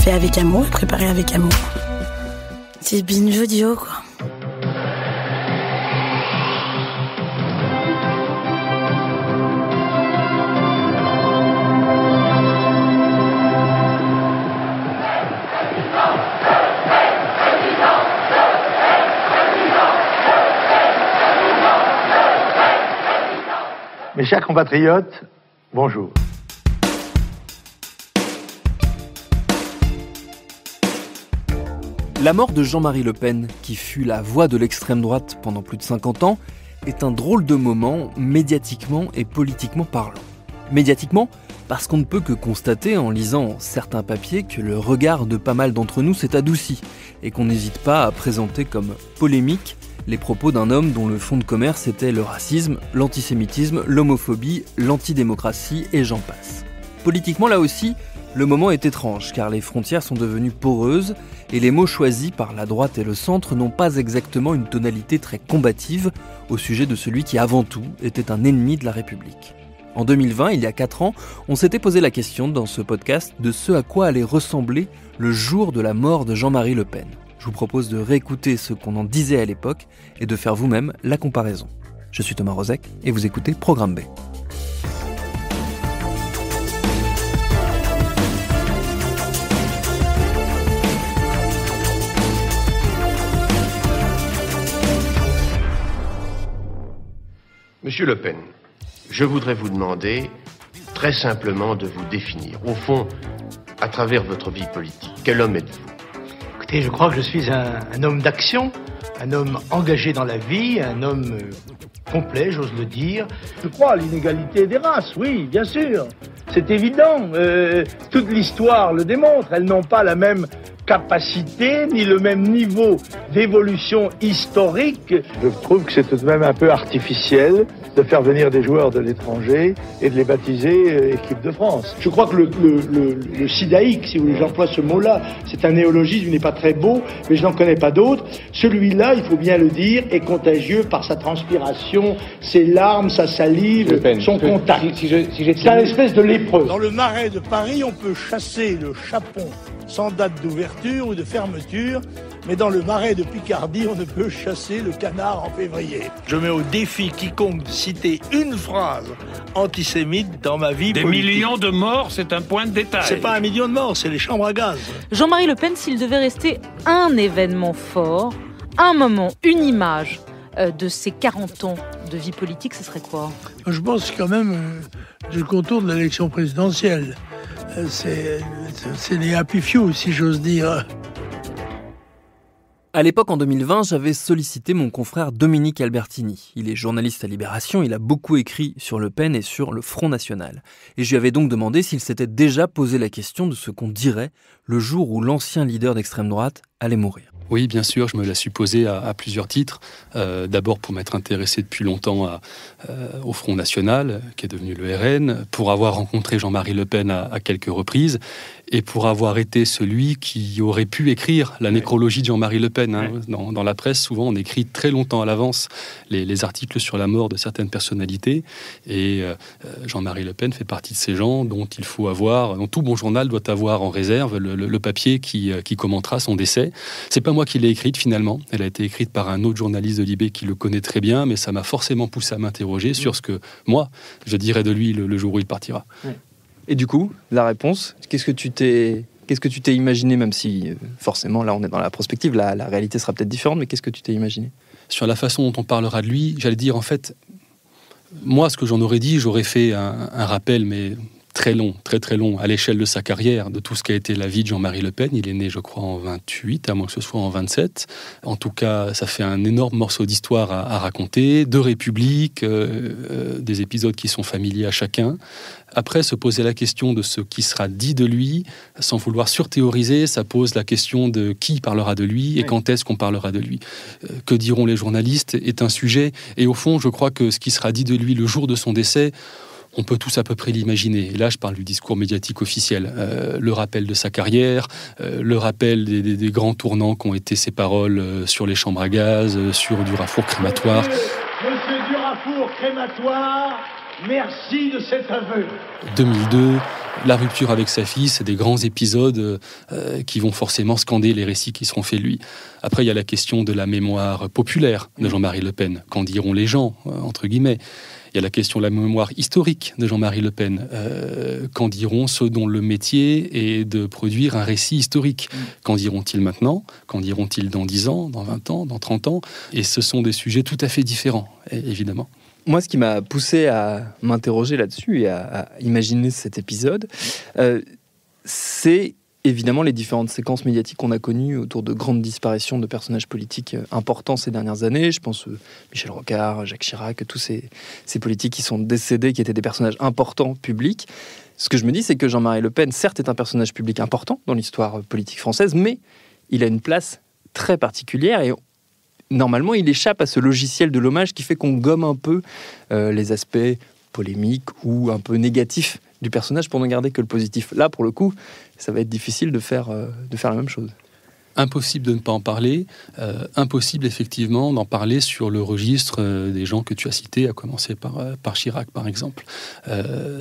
fait avec amour et préparé avec amour. C'est binge audio, quoi. Mes chers compatriotes, bonjour. La mort de Jean-Marie Le Pen, qui fut la voix de l'extrême droite pendant plus de 50 ans, est un drôle de moment, médiatiquement et politiquement parlant. Médiatiquement, parce qu'on ne peut que constater en lisant certains papiers que le regard de pas mal d'entre nous s'est adouci, et qu'on n'hésite pas à présenter comme polémique les propos d'un homme dont le fonds de commerce était le racisme, l'antisémitisme, l'homophobie, l'antidémocratie et j'en passe. Politiquement, là aussi, le moment est étrange, car les frontières sont devenues poreuses et les mots choisis par la droite et le centre n'ont pas exactement une tonalité très combative au sujet de celui qui, avant tout, était un ennemi de la République. En 2020, il y a 4 ans, on s'était posé la question dans ce podcast de ce à quoi allait ressembler le jour de la mort de Jean-Marie Le Pen. Je vous propose de réécouter ce qu'on en disait à l'époque et de faire vous-même la comparaison. Je suis Thomas Rozek et vous écoutez Programme B. Monsieur Le Pen, je voudrais vous demander très simplement de vous définir. Au fond, à travers votre vie politique, quel homme êtes-vous ? Écoutez, je crois que je suis un homme d'action, un homme engagé dans la vie, un homme complet, j'ose le dire. Je crois à l'inégalité des races, oui, bien sûr. C'est évident. Toute l'histoire le démontre. Elles n'ont pas la même capacité ni le même niveau d'évolution historique. Je trouve que c'est tout de même un peu artificiel de faire venir des joueurs de l'étranger et de les baptiser équipe de France. Je crois que le sidaïque, si vous voulez, j'emploie ce mot-là, c'est un néologisme, il n'est pas très beau, mais je n'en connais pas d'autres. Celui-là, il faut bien le dire, est contagieux par sa transpiration, ses larmes, sa salive, son contact. C'est un espèce de lépreux. Dans le marais de Paris, on peut chasser le chapon sans date d'ouverture ou de fermeture, mais dans le marais de Picardie, on ne peut chasser le canard en février. Je mets au défi quiconque de citer une phrase antisémite dans ma vie politique. Des millions de morts, c'est un point de détail. C'est pas 1 million de morts, c'est les chambres à gaz. Jean-Marie Le Pen, s'il devait rester un événement fort, un moment, une image de ses 40 ans de vie politique, ce serait quoi ? Je pense quand même du contour de l'élection présidentielle. C'est les happy few, si j'ose dire. À l'époque, en 2020, j'avais sollicité mon confrère Dominique Albertini. Il est journaliste à Libération, il a beaucoup écrit sur Le Pen et sur le Front National. Et je lui avais donc demandé s'il s'était déjà posé la question de ce qu'on dirait le jour où l'ancien leader d'extrême droite allait mourir. Oui, bien sûr, je me la suis posée à plusieurs titres. D'abord pour m'être intéressé depuis longtemps au Front National, qui est devenu le RN, pour avoir rencontré Jean-Marie Le Pen à quelques reprises, et pour avoir été celui qui aurait pu écrire la nécrologie de Jean-Marie Le Pen. Hein. Dans la presse, souvent, on écrit très longtemps à l'avance les articles sur la mort de certaines personnalités, et Jean-Marie Le Pen fait partie de ces gens dont tout bon journal doit avoir en réserve le papier qui commentera son décès. C'est pas moi qui l'ai écrite finalement, elle a été écrite par un autre journaliste de Libé qui le connaît très bien, mais ça m'a forcément poussé à m'interroger sur ce que moi, je dirais de lui le jour où il partira. Et du coup, la réponse, qu'est-ce que tu t'es imaginé, même si forcément là on est dans la prospective, la réalité sera peut-être différente, mais qu'est-ce que tu t'es imaginé ? Sur la façon dont on parlera de lui, j'allais dire en fait, moi ce que j'en aurais dit, j'aurais fait un rappel, mais très long, très très long, à l'échelle de sa carrière, de tout ce qu'a été la vie de Jean-Marie Le Pen. Il est né, je crois, en 28, à moins que ce soit en 27. En tout cas, ça fait un énorme morceau d'histoire à raconter, de République, des épisodes qui sont familiers à chacun. Après, se poser la question de ce qui sera dit de lui, sans vouloir surthéoriser, ça pose la question de qui parlera de lui et quand est-ce qu'on parlera de lui. Que diront les journalistes est un sujet. Et au fond, je crois que ce qui sera dit de lui le jour de son décès, on peut tous à peu près l'imaginer. Et là, je parle du discours médiatique officiel. Le rappel de sa carrière, le rappel des grands tournants qu'ont été ses paroles sur les chambres à gaz, sur Durafour crématoire. Monsieur Durafour crématoire, Merci de cet aveu. 2002, la rupture avec sa fille, c'est des grands épisodes qui vont forcément scander les récits qui seront faits de lui. Après, il y a la question de la mémoire populaire de Jean-Marie Le Pen. Qu'en diront les gens, entre guillemets. Il y a la question de la mémoire historique de Jean-Marie Le Pen. Qu'en diront ceux dont le métier est de produire un récit historique? Qu'en diront-ils maintenant? Qu'en diront-ils dans 10 ans, dans 20 ans, dans 30 ans? Et ce sont des sujets tout à fait différents, évidemment. Moi, ce qui m'a poussé à m'interroger là-dessus et à imaginer cet épisode, c'est évidemment les différentes séquences médiatiques qu'on a connues autour de grandes disparitions de personnages politiques importants ces dernières années. Je pense Michel Rocard, Jacques Chirac, tous ces politiques qui sont décédés, qui étaient des personnages importants publics. Ce que je me dis, c'est que Jean-Marie Le Pen, certes, est un personnage public important dans l'histoire politique française, mais il a une place très particulière et normalement, il échappe à ce logiciel de l'hommage qui fait qu'on gomme un peu les aspects polémiques ou un peu négatifs du personnage pour ne garder que le positif. Là, pour le coup, ça va être difficile de faire la même chose. Impossible de ne pas en parler, impossible effectivement d'en parler sur le registre des gens que tu as cités, à commencer par Chirac par exemple.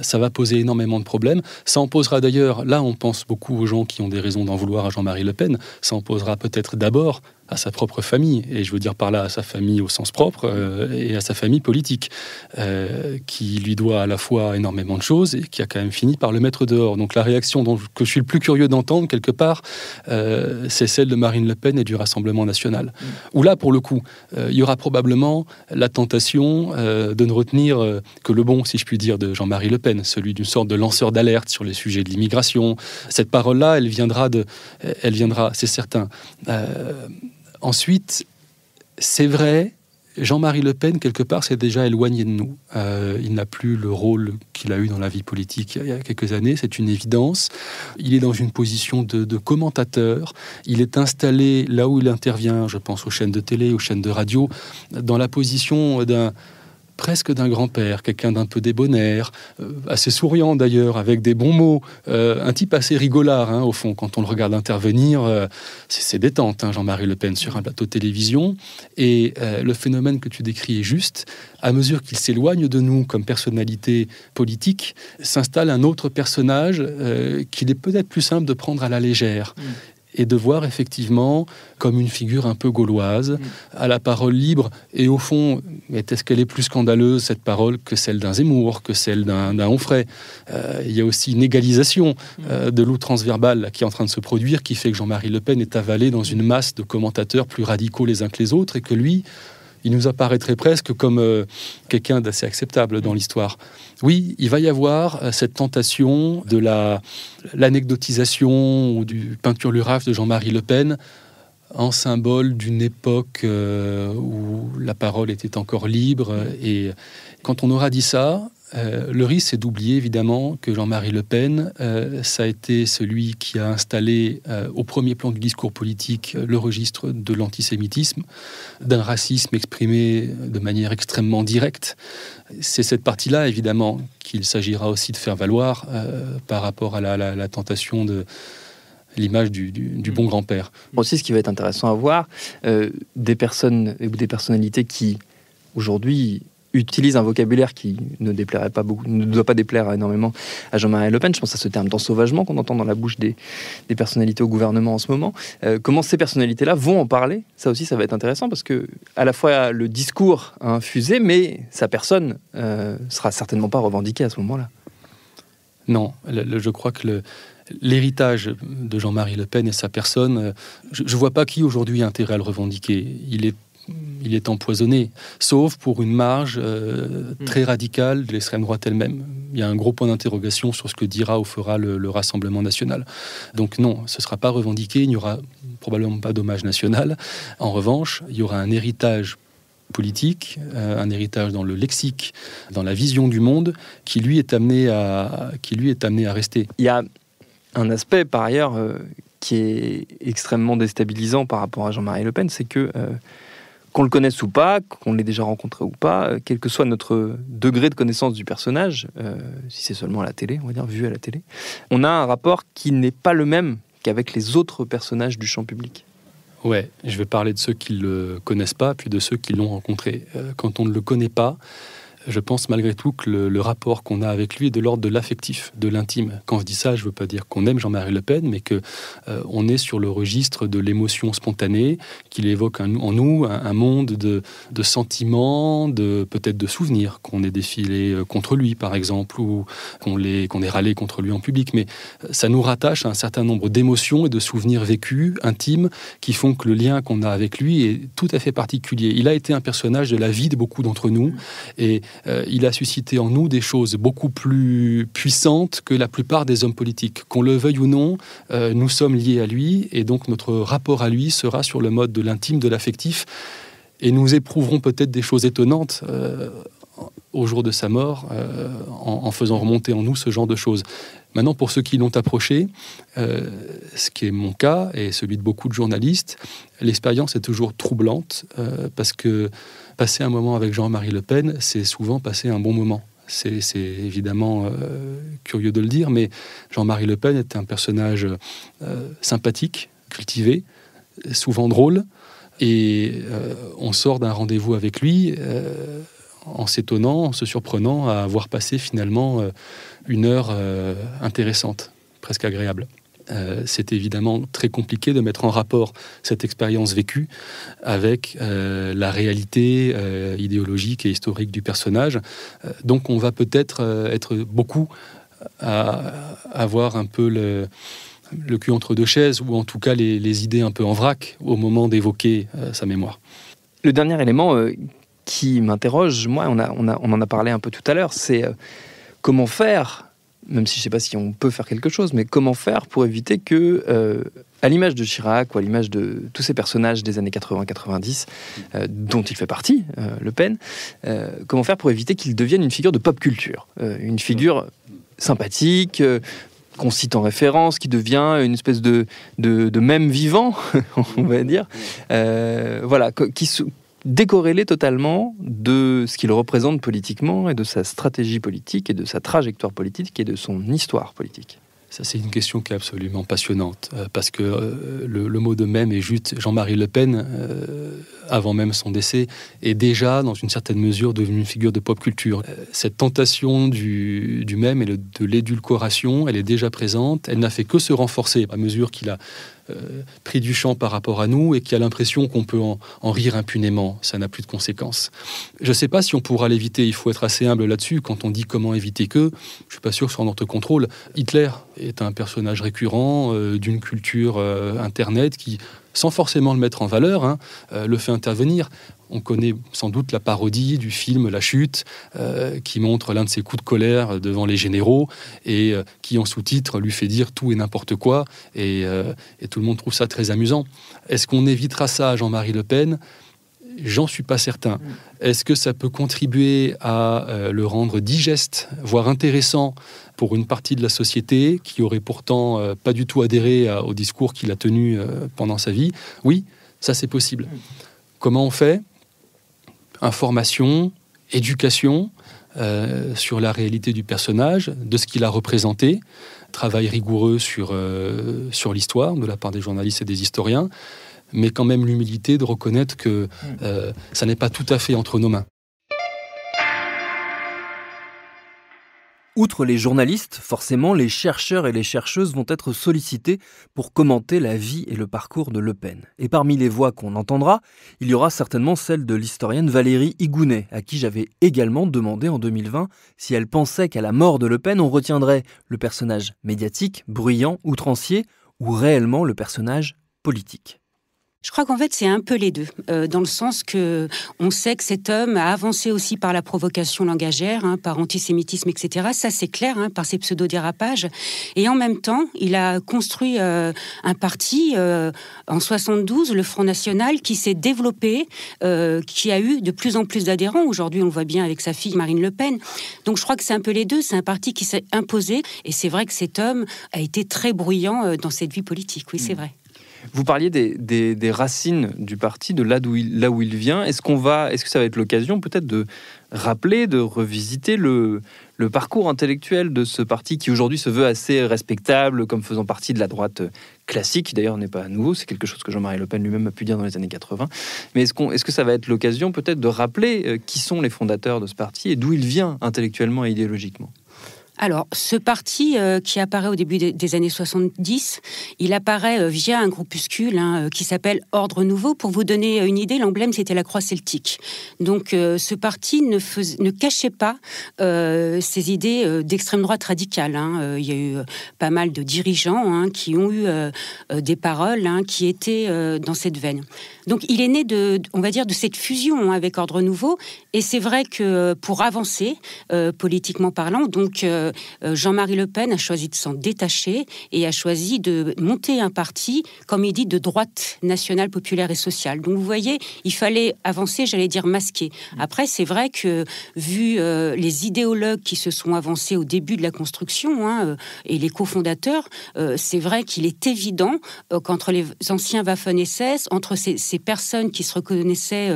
Ça va poser énormément de problèmes. Ça en posera d'ailleurs, là on pense beaucoup aux gens qui ont des raisons d'en vouloir à Jean-Marie Le Pen, ça en posera peut-être d'abord à sa propre famille, et je veux dire par là à sa famille au sens propre et à sa famille politique, qui lui doit à la fois énormément de choses et qui a quand même fini par le mettre dehors. Donc la réaction que je suis le plus curieux d'entendre quelque part, c'est celle de Marine Le Pen et du Rassemblement national. Où là, pour le coup, il y aura probablement la tentation de ne retenir que le bon, si je puis dire, de Jean-Marie Le Pen, celui d'une sorte de lanceur d'alerte sur les sujets de l'immigration. Cette parole-là, elle viendra, c'est certain. Ensuite, c'est vrai, Jean-Marie Le Pen, quelque part, s'est déjà éloigné de nous. Il n'a plus le rôle qu'il a eu dans la vie politique il y a quelques années, c'est une évidence. Il est dans une position de commentateur. Il est installé là où il intervient, je pense aux chaînes de télé, aux chaînes de radio, dans la position presque d'un grand-père, quelqu'un d'un peu débonnaire, assez souriant d'ailleurs, avec des bons mots, un type assez rigolard, au fond, quand on le regarde intervenir, c'est détente, Jean-Marie Le Pen sur un plateau de télévision, et le phénomène que tu décris est juste, à mesure qu'il s'éloigne de nous comme personnalité politique, s'installe un autre personnage qu'il est peut-être plus simple de prendre à la légère. Et de voir effectivement comme une figure un peu gauloise, à la parole libre, et au fond, est-ce qu'elle est plus scandaleuse, cette parole, que celle d'un Zemmour, que celle d'un Onfray? Il y a aussi une égalisation de l'outrance verbale qui est en train de se produire, qui fait que Jean-Marie Le Pen est avalé dans une masse de commentateurs plus radicaux les uns que les autres, et que lui, il nous apparaîtrait presque comme quelqu'un d'assez acceptable dans l'histoire. Oui, il va y avoir cette tentation de l'anecdotisation ou du peinturluraf de Jean-Marie Le Pen en symbole d'une époque où la parole était encore libre. Et quand on aura dit ça, le risque, c'est d'oublier évidemment que Jean-Marie Le Pen, ça a été celui qui a installé au premier plan du discours politique le registre de l'antisémitisme, d'un racisme exprimé de manière extrêmement directe. C'est cette partie-là, évidemment, qu'il s'agira aussi de faire valoir par rapport à la tentation de l'image du bon grand-père. Aussi, ce qui va être intéressant à voir, des personnes ou des personnalités qui, aujourd'hui, utilise un vocabulaire qui ne déplairait pas beaucoup, ne doit pas déplaire énormément à Jean-Marie Le Pen. Je pense à ce terme d'ensauvagement qu'on entend dans la bouche des personnalités au gouvernement en ce moment. Comment ces personnalités-là vont en parler? Ça aussi, ça va être intéressant parce que à la fois le discours a infusé, mais sa personne sera certainement pas revendiquée à ce moment-là. Non, je crois que l'héritage de Jean-Marie Le Pen et sa personne, je ne vois pas qui aujourd'hui a intérêt à le revendiquer. Il est empoisonné, sauf pour une marge très radicale de l'extrême droite elle-même. Il y a un gros point d'interrogation sur ce que dira ou fera le Rassemblement national. Donc non, ce ne sera pas revendiqué, il n'y aura probablement pas d'hommage national. En revanche, il y aura un héritage politique, un héritage dans le lexique, dans la vision du monde, qui lui est amené à rester. Il y a un aspect, par ailleurs, qui est extrêmement déstabilisant par rapport à Jean-Marie Le Pen, c'est que qu'on le connaisse ou pas, qu'on l'ait déjà rencontré ou pas, quel que soit notre degré de connaissance du personnage, si c'est seulement à la télé, on va dire, vu à la télé, on a un rapport qui n'est pas le même qu'avec les autres personnages du champ public. Ouais, je vais parler de ceux qui ne le connaissent pas, puis de ceux qui l'ont rencontré. Quand on ne le connaît pas, Je pense malgré tout que le rapport qu'on a avec lui est de l'ordre de l'affectif, de l'intime. Quand je dis ça, je ne veux pas dire qu'on aime Jean-Marie Le Pen, mais qu'on est sur le registre de l'émotion spontanée, qu'il évoque en nous un monde de sentiments, peut-être de souvenirs, qu'on ait défilé contre lui, par exemple, ou qu'on ait râlé contre lui en public. Mais ça nous rattache à un certain nombre d'émotions et de souvenirs vécus, intimes, qui font que le lien qu'on a avec lui est tout à fait particulier. Il a été un personnage de la vie de beaucoup d'entre nous, et il a suscité en nous des choses beaucoup plus puissantes que la plupart des hommes politiques. Qu'on le veuille ou non, nous sommes liés à lui, et donc notre rapport à lui sera sur le mode de l'intime, de l'affectif, et nous éprouverons peut-être des choses étonnantes au jour de sa mort, en faisant remonter en nous ce genre de choses. Maintenant, pour ceux qui l'ont approché, ce qui est mon cas et celui de beaucoup de journalistes, l'expérience est toujours troublante, parce que passer un moment avec Jean-Marie Le Pen, c'est souvent passer un bon moment. C'est évidemment curieux de le dire, mais Jean-Marie Le Pen est un personnage sympathique, cultivé, souvent drôle, et on sort d'un rendez-vous avec lui en s'étonnant, en se surprenant à avoir passé finalement une heure intéressante, presque agréable. C'est évidemment très compliqué de mettre en rapport cette expérience vécue avec la réalité idéologique et historique du personnage. Donc on va peut-être être beaucoup à avoir un peu le cul entre deux chaises, ou en tout cas les idées un peu en vrac au moment d'évoquer sa mémoire. Le dernier élément qui m'interroge, moi, on en a parlé un peu tout à l'heure, c'est comment faire, même si je ne sais pas si on peut faire quelque chose, mais comment faire pour éviter que, à l'image de Chirac ou à l'image de tous ces personnages des années 80-90, dont il fait partie, Le Pen, comment faire pour éviter qu'il devienne une figure de pop culture, une figure sympathique, qu'on cite en référence, qui devient une espèce de mème vivant, on va dire, voilà, qui décorrélé totalement de ce qu'il représente politiquement et de sa stratégie politique et de sa trajectoire politique et de son histoire politique. Ça, c'est une question qui est absolument passionnante, parce que le mot de mème est juste. Jean-Marie Le Pen, avant même son décès, est déjà, dans une certaine mesure, devenu une figure de pop culture. Cette tentation du mème et de l'édulcoration, elle est déjà présente. Elle n'a fait que se renforcer à mesure qu'il a pris du champ par rapport à nous et qui a l'impression qu'on peut en rire impunément. Ça n'a plus de conséquences. Je ne sais pas si on pourra l'éviter. Il faut être assez humble là-dessus. Quand on dit comment éviter que, je ne suis pas sûr que ce soit notre contrôle. Hitler est un personnage récurrent d'une culture Internet qui, sans forcément le mettre en valeur, le fait intervenir. On connaît sans doute la parodie du film La Chute, qui montre l'un de ses coups de colère devant les généraux et qui, en sous-titre, lui fait dire tout et n'importe quoi. Et tout le monde trouve ça très amusant. Est-ce qu'on évitera ça à Jean-Marie Le Pen ? J'en suis pas certain. Est-ce que ça peut contribuer à le rendre digeste, voire intéressant pour une partie de la société qui aurait pourtant pas du tout adhéré au discours qu'il a tenu pendant sa vie ? Oui, ça c'est possible. Comment on fait ? Information, éducation sur la réalité du personnage, de ce qu'il a représenté, travail rigoureux sur l'histoire de la part des journalistes et des historiens, mais quand même l'humilité de reconnaître que ça n'est pas tout à fait entre nos mains. Outre les journalistes, forcément, les chercheurs et les chercheuses vont être sollicités pour commenter la vie et le parcours de Le Pen. Et parmi les voix qu'on entendra, il y aura certainement celle de l'historienne Valérie Higounet, à qui j'avais également demandé en 2020 si elle pensait qu'à la mort de Le Pen, on retiendrait le personnage médiatique, bruyant, outrancier, ou réellement le personnage politique. Je crois qu'en fait, c'est un peu les deux, dans le sens que on sait que cet homme a avancé aussi par la provocation langagière, par antisémitisme, etc. Ça, c'est clair, par ses pseudo-dérapages. Et en même temps, il a construit un parti en 72, le Front National, qui s'est développé, qui a eu de plus en plus d'adhérents. Aujourd'hui, on le voit bien avec sa fille Marine Le Pen. Donc, je crois que c'est un peu les deux. C'est un parti qui s'est imposé. Et c'est vrai que cet homme a été très bruyant dans cette vie politique. Oui, c'est vrai. Vous parliez des racines du parti, de là où il vient. Est-ce que ça va être l'occasion peut-être de rappeler, de revisiter le parcours intellectuel de ce parti qui aujourd'hui se veut assez respectable comme faisant partie de la droite classique, qui d'ailleurs n'est pas nouveau, c'est quelque chose que Jean-Marie Le Pen lui-même a pu dire dans les années 80. Mais est-ce que ça va être l'occasion peut-être de rappeler qui sont les fondateurs de ce parti et d'où il vient intellectuellement et idéologiquement ? Alors, ce parti qui apparaît au début des années 70, il apparaît via un groupuscule qui s'appelle Ordre Nouveau. Pour vous donner une idée, l'emblème, c'était la croix celtique. Donc, ce parti ne cachait pas ses idées d'extrême droite radicale. Il y a eu pas mal de dirigeants qui ont eu des paroles qui étaient dans cette veine. Donc, il est né de cette fusion avec Ordre Nouveau. Et c'est vrai que pour avancer, politiquement parlant, donc Jean-Marie Le Pen a choisi de s'en détacher et a choisi de monter un parti, comme il dit, de droite nationale, populaire et sociale. Donc, vous voyez, il fallait avancer, j'allais dire masqué. Après, c'est vrai que, vu les idéologues qui se sont avancés au début de la construction et les cofondateurs, c'est vrai qu'il est évident qu'entre les anciens Waffen-SS, entre ces personnes qui se reconnaissaient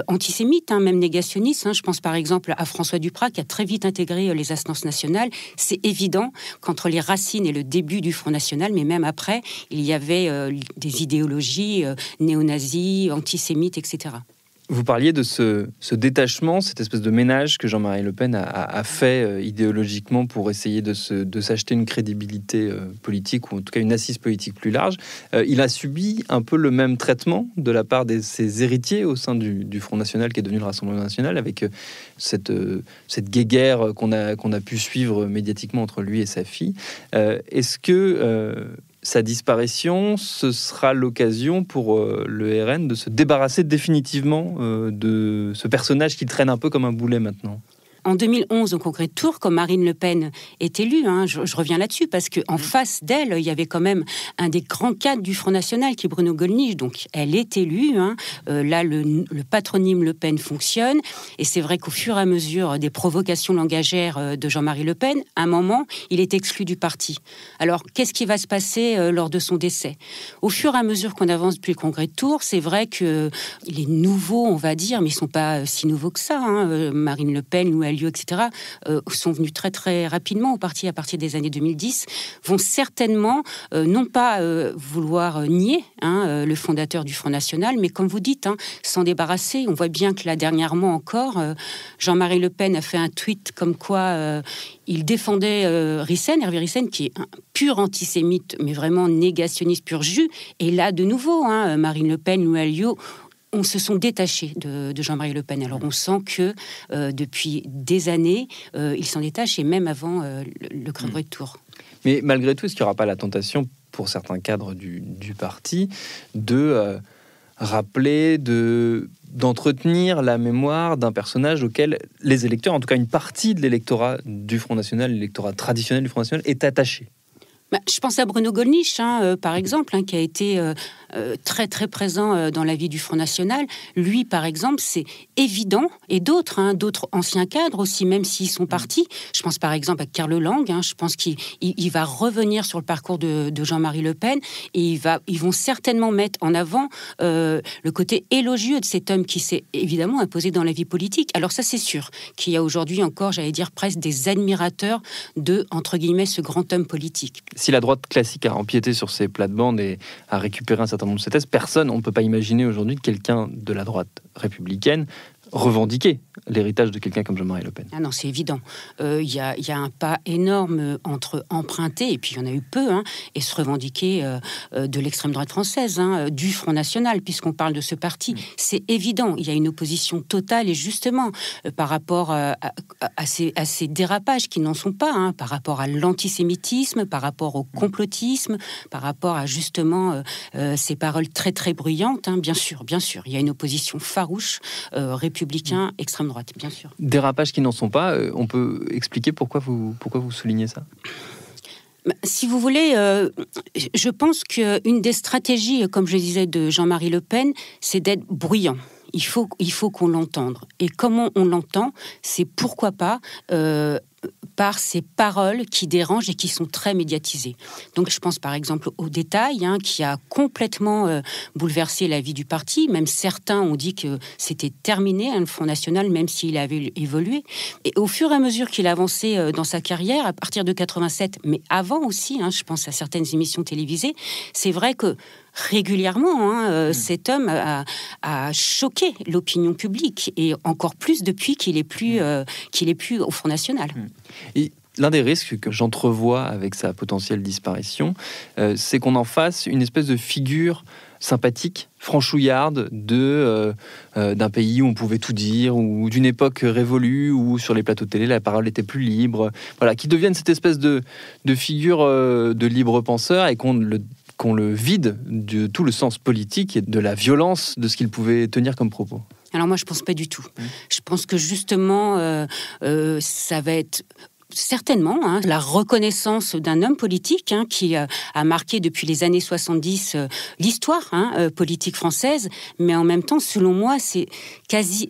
antisémites, même négationnistes, je pense par exemple à François Duprat qui a très vite intégré les instances nationales, c'est évident qu'entre les racines et le début du Front National, mais même après, il y avait des idéologies néo-nazis, antisémites, etc. Vous parliez de ce détachement, cette espèce de ménage que Jean-Marie Le Pen a fait idéologiquement pour essayer de s'acheter une crédibilité politique, ou en tout cas une assise politique plus large. Il a subi un peu le même traitement de la part de ses héritiers au sein du Front National, qui est devenu le Rassemblement National, avec cette guéguerre qu'on a pu suivre médiatiquement entre lui et sa fille. Est-ce que sa disparition, ce sera l'occasion pour le RN de se débarrasser définitivement de ce personnage qui traîne un peu comme un boulet maintenant ? En 2011, au congrès de Tours, quand Marine Le Pen est élue, je reviens là-dessus, parce qu'en face d'elle, il y avait quand même un des grands cadres du Front National, qui est Bruno Gollnisch. Donc, elle est élue. Là, le patronyme Le Pen fonctionne. Et c'est vrai qu'au fur et à mesure des provocations langagières de Jean-Marie Le Pen, à un moment, il est exclu du parti. Alors, qu'est-ce qui va se passer lors de son décès ? Au fur et à mesure qu'on avance depuis le congrès de Tours, c'est vrai que les nouveaux, on va dire, mais ils ne sont pas si nouveaux que ça, Marine Le Pen, Louis Alliot, etc., sont venus très très rapidement au parti à partir des années 2010, vont certainement non pas vouloir nier le fondateur du Front National, mais comme vous dites, s'en débarrasser. On voit bien que là, dernièrement encore, Jean-Marie Le Pen a fait un tweet comme quoi il défendait Hervé Ryssen, qui est un pur antisémite, mais vraiment négationniste pur jus. Et là, de nouveau, Marine Le Pen, Louis Alliot, on se sont détachés de Jean-Marie Le Pen. Alors on sent que depuis des années, il s'en détache, et même avant le congrès de Tours. Mais malgré tout, est-ce qu'il n'y aura pas la tentation pour certains cadres du parti de rappeler, d'entretenir la mémoire d'un personnage auquel les électeurs, en tout cas une partie de l'électorat du Front National, l'électorat traditionnel du Front National, est attaché ? Je pense à Bruno Gollnisch, par exemple, qui a été très très présent dans la vie du Front National. Lui, par exemple, c'est évident, et d'autres anciens cadres aussi, même s'ils sont partis. Je pense par exemple à Carlo Lang. Je pense qu'il va revenir sur le parcours de Jean-Marie Le Pen, et ils vont certainement mettre en avant le côté élogieux de cet homme qui s'est évidemment imposé dans la vie politique. Alors ça, c'est sûr qu'il y a aujourd'hui encore, j'allais dire, presque des admirateurs de, entre guillemets, ce grand homme politique. Si la droite classique a empiété sur ses plates-bandes et a récupéré un certain nombre de ses thèses, on ne peut pas imaginer aujourd'hui quelqu'un de la droite républicaine revendiquer l'héritage de quelqu'un comme Jean-Marie Le Pen. Ah non, c'est évident. Il y a un pas énorme entre emprunter, et puis il y en a eu peu, et se revendiquer de l'extrême droite française, du Front National, puisqu'on parle de ce parti. C'est évident. Il y a une opposition totale, et justement, par rapport à ces dérapages qui n'en sont pas, par rapport à l'antisémitisme, par rapport au complotisme, par rapport à justement ces paroles très très bruyantes, bien sûr. Il y a une opposition farouche, républicain, extrême droite, bien sûr. Dérapages qui n'en sont pas, on peut expliquer pourquoi vous soulignez ça ? Si vous voulez, je pense qu'une des stratégies, comme je disais, de Jean-Marie Le Pen, c'est d'être bruyant. Il faut qu'on l'entende. Et comment on l'entend, c'est pourquoi pas par ces paroles qui dérangent et qui sont très médiatisées. Donc je pense par exemple au Détail, qui a complètement bouleversé la vie du parti. Même certains ont dit que c'était terminé, le Front National, même s'il avait évolué. Et au fur et à mesure qu'il avançait dans sa carrière, à partir de 87, mais avant aussi, je pense à certaines émissions télévisées, c'est vrai que régulièrement, cet homme a choqué l'opinion publique, et encore plus depuis qu'il est plus au Front National. Et l'un des risques que j'entrevois avec sa potentielle disparition, c'est qu'on en fasse une espèce de figure sympathique, franchouillarde d'un pays où on pouvait tout dire, ou d'une époque révolue, où sur les plateaux de télé la parole était plus libre, voilà, qui devienne cette espèce de figure de libre penseur, et qu'on le vide de tout le sens politique et de la violence de ce qu'il pouvait tenir comme propos. Alors moi, je pense pas du tout. Je pense que justement, ça va être certainement la reconnaissance d'un homme politique qui a marqué depuis les années 70 l'histoire politique française, mais en même temps, selon moi, c'est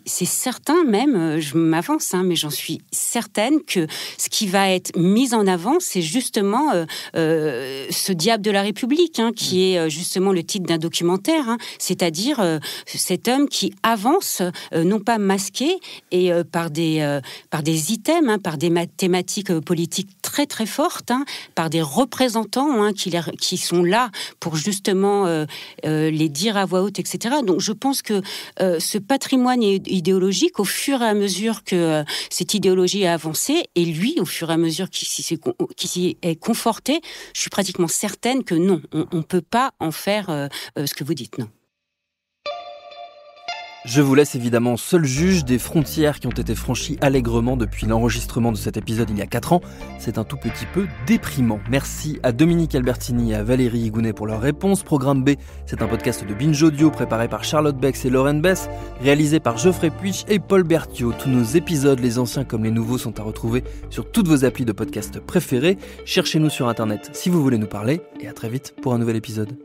certain même, je m'avance, mais j'en suis certaine que ce qui va être mis en avant, c'est justement ce diable de la République, qui est justement le titre d'un documentaire, c'est-à-dire cet homme qui avance, non pas masqué, et par des items, par des thématiques politiques très très fortes, par des représentants qui sont là pour justement les dire à voix haute, etc. Donc je pense que ce patrimoine idéologique, au fur et à mesure que cette idéologie a avancé, et lui, au fur et à mesure qu'il s'y est conforté, je suis pratiquement certaine que non, on ne peut pas en faire ce que vous dites, non. Je vous laisse évidemment seul juge des frontières qui ont été franchies allègrement depuis l'enregistrement de cet épisode il y a 4 ans. C'est un tout petit peu déprimant. Merci à Dominique Albertini et à Valérie Higounet pour leurs réponses. Programme B, c'est un podcast de Binge Audio préparé par Charlotte Bex et Lauren Bess, réalisé par Geoffrey Puich et Paul Berthiaud. Tous nos épisodes, les anciens comme les nouveaux, sont à retrouver sur toutes vos applis de podcast préférées. Cherchez-nous sur Internet si vous voulez nous parler, et à très vite pour un nouvel épisode.